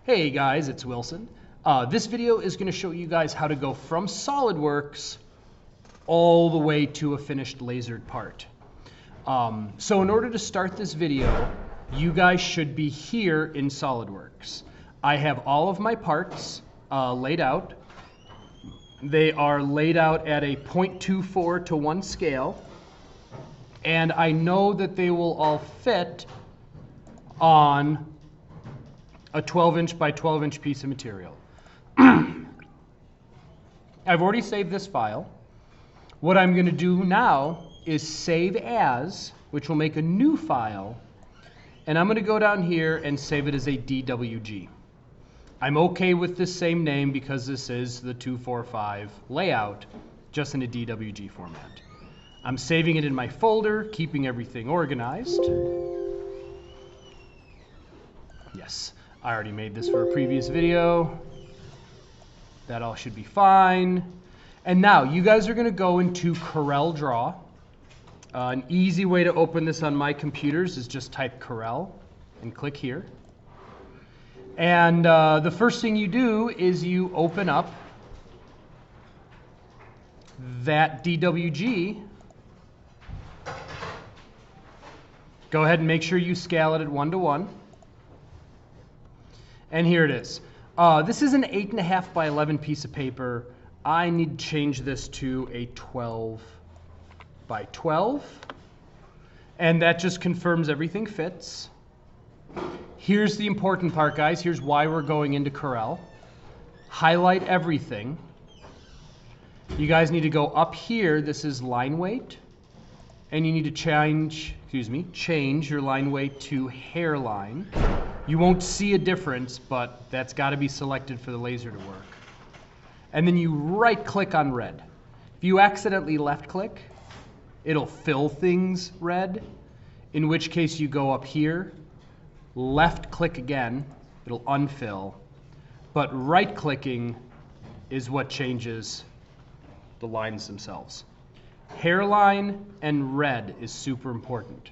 Hey guys, it's Wilson. This video is going to show you guys how to go from Solidworks all the way to a finished lasered part. So in order to start this video, you guys should be here in Solidworks. I have all of my parts laid out. They are laid out at a 0.24:1 scale. And I know that they will all fit on a 12-inch by 12-inch piece of material. I've already saved this file. What I'm going to do now is save as, which will make a new file, and I'm going to go down here and save it as a DWG. I'm okay with this same name because this is the 245 layout, just in a DWG format. I'm saving it in my folder, keeping everything organized. Yes. I already made this for a previous video. That all should be fine. And now you guys are going to go into Coreldraw. An easy way to open this on my computers is just type Corel and click here. And the first thing you do is you open up that DWG. Go ahead and make sure you scale it at 1:1. And here it is. This is an 8.5 by 11 piece of paper. I need to change this to a 12 by 12. And that just confirms everything fits. Here's the important part, guys. Here's why we're going into Corel. Highlight everything. You guys need to go up here. This is line weight. And you need to change your line weight to hairline. You won't see a difference, but that's got to be selected for the laser to work. And then you right-click on red. If you accidentally left-click, it'll fill things red, in which case you go up here, left-click again, it'll unfill, but right-clicking is what changes the lines themselves. Hairline and red is super important.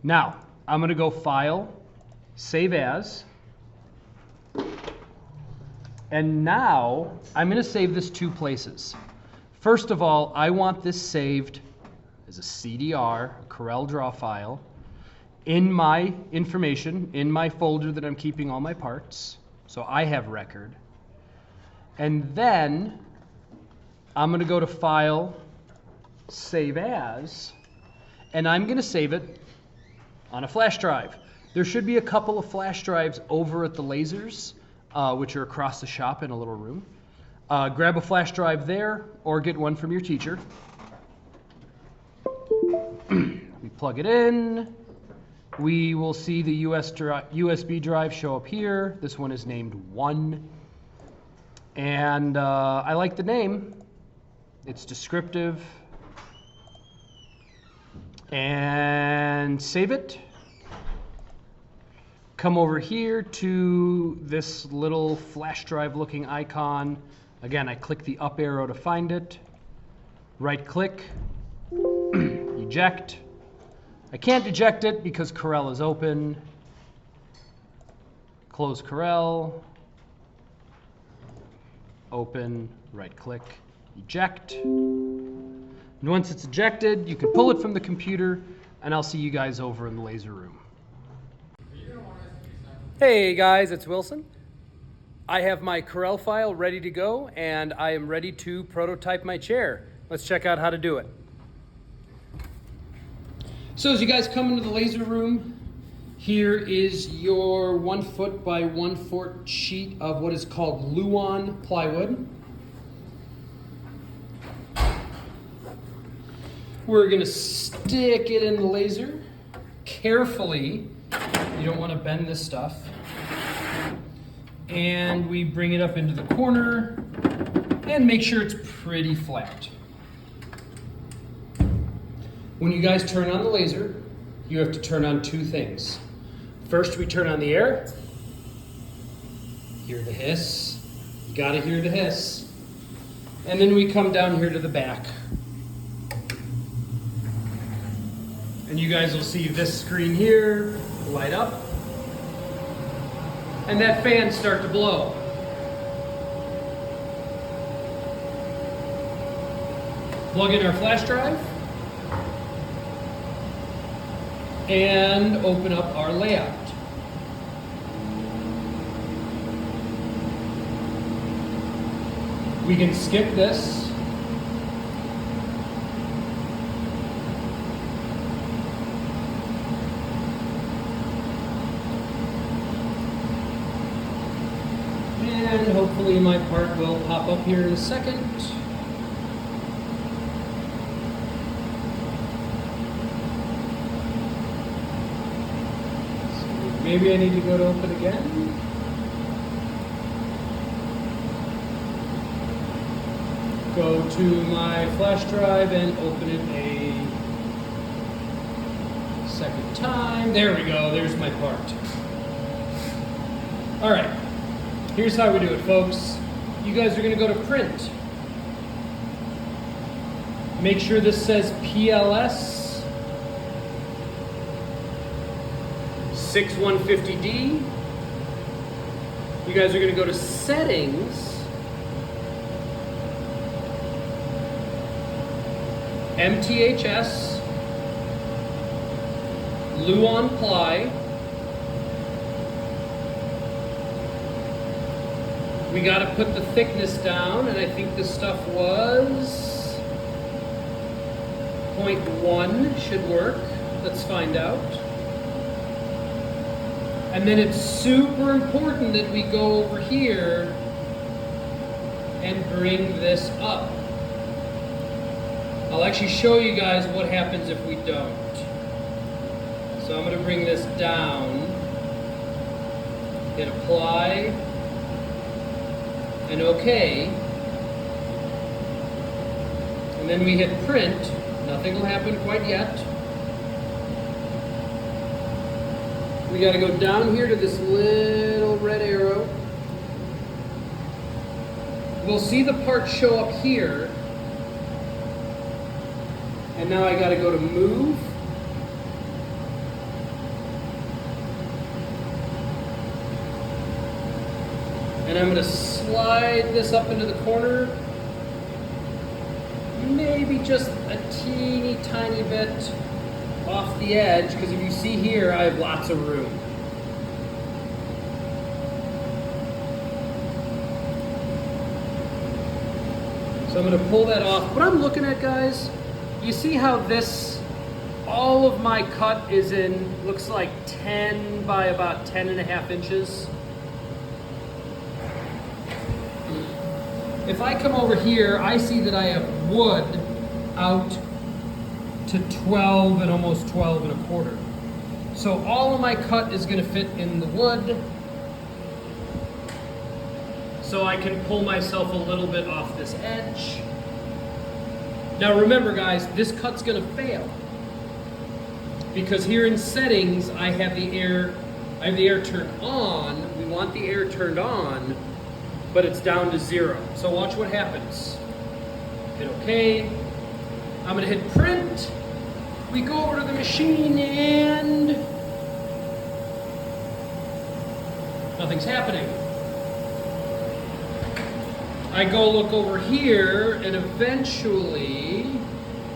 Now, I'm going to go File, Save As, and now I'm going to save this two places. First of all, I want this saved as a CDR, a Coreldraw file, in my information, in my folder that I'm keeping all my parts, so I have record. And then I'm going to go to File, Save As, and I'm going to save it on a flash drive. There should be a couple of flash drives over at the lasers, which are across the shop in a little room. Grab a flash drive there, or get one from your teacher. We plug it in. We will see the USB drive show up here. This one is named 1. And I like the name. It's descriptive. And save it. Come over here to this little flash drive looking icon. Again, I click the up arrow to find it. Right click, eject. I can't eject it because Corel is open. Close Corel. Open, right click, eject. And once it's ejected, you can pull it from the computer, and I'll see you guys over in the laser room. Hey guys, it's Wilson. I have my Corel file ready to go, and I am ready to prototype my chair. Let's check out how to do it. So as you guys come into the laser room, here is your 1 foot by 1 foot sheet of what is called Luan plywood. We're gonna stick it in the laser carefully. You don't want to bend this stuff. And we bring it up into the corner and make sure it's pretty flat. When you guys turn on the laser, you have to turn on two things. First, we turn on the air. Hear the hiss. You gotta hear the hiss. And then we come down here to the back. And you guys will see this screen here light up. and that fan start to blow. Plug in our flash drive and open up our layout. We can skip this. And hopefully my part will pop up here in a second. So maybe I need to go to open again. Go to my flash drive and open it a second time. There we go, there's my part. All right, here's how we do it, folks. You guys are gonna go to print. Make sure this says PLS 6150D. You guys are gonna go to settings, MTHS, Luon ply. We got to put the thickness down, and I think this stuff was 0.1 should work. Let's find out. And then it's super important that we go over here and bring this up. I'll actually show you guys what happens if we don't. So I'm going to bring this down, hit apply, and OK. And then we hit print. Nothing will happen quite yet. We got to go down here to this little red arrow. We'll see the part show up here. And now I got to go to move. And I'm going to slide this up into the corner. Maybe just a teeny tiny bit off the edge, because if you see here, I have lots of room. So I'm going to pull that off. What I'm looking at, guys, you see how this, all of my cut is in, looks like 10 by about 10.5 inches. If I come over here, I see that I have wood out to 12 and almost 12 1/4. So all of my cut is going to fit in the wood. So I can pull myself a little bit off this edge. Now remember, guys, this cut's going to fail because here in settings I have the air turned on. We want the air turned on, but it's down to 0. So watch what happens. Hit OK. I'm going to hit print. We go over to the machine and nothing's happening. I go look over here, and eventually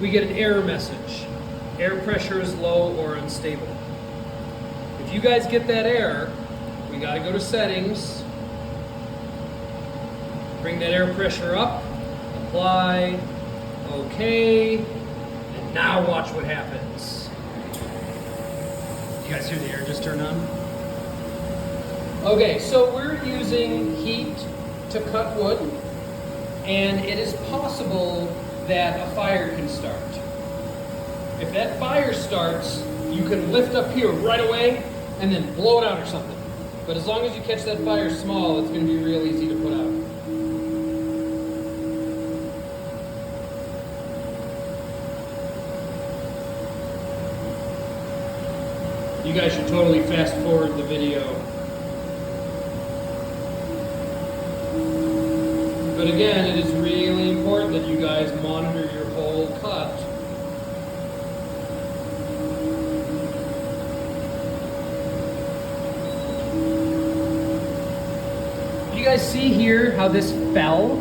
we get an error message. Air pressure is low or unstable. If you guys get that error, we got to go to settings, bring that air pressure up, apply, OK, and now watch what happens. You guys hear the air just turn on? Okay, so we're using heat to cut wood, and it is possible that a fire can start. If that fire starts, you can lift up here right away and then blow it out or something. But as long as you catch that fire small, it's going to be real easy to put out. You guys should totally fast forward the video. But again, it is really important that you guys monitor your whole cut. guys see here how this fell?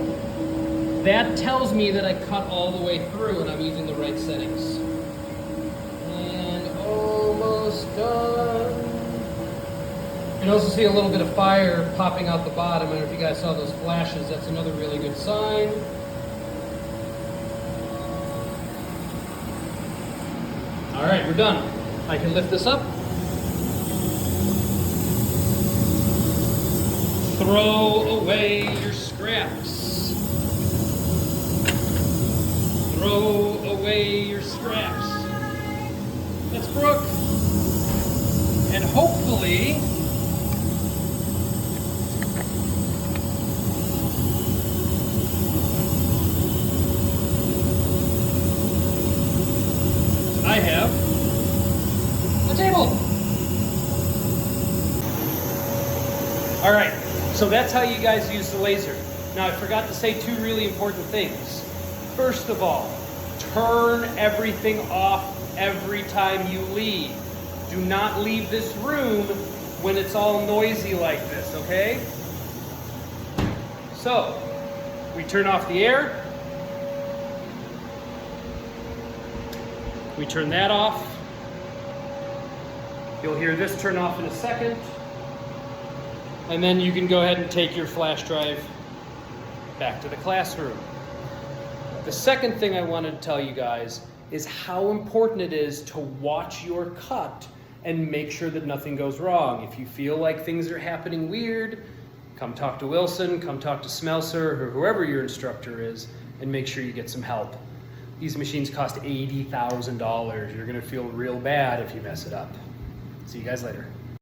That tells me that I cut all the way through and I'm using the right settings. And almost done. You can also see a little bit of fire popping out the bottom. I don't know if you guys saw those flashes. That's another really good sign. All right, we're done. I can lift this up. Throw away your scraps. Throw away your scraps. That's Brooke. And hopefully, I have a table. All right, so that's how you guys use the laser. Now, I forgot to say two really important things. First of all, turn everything off every time you leave. Do not leave this room when it's all noisy like this, okay? So, we turn off the air. We turn that off. You'll hear this turn off in a second. And then you can go ahead and take your flash drive back to the classroom. The second thing I wanted to tell you guys is how important it is to watch your cut and make sure that nothing goes wrong. If you feel like things are happening weird, come talk to Wilson, come talk to Smelser, or whoever your instructor is, and make sure you get some help. These machines cost $80,000. You're gonna feel real bad if you mess it up. See you guys later.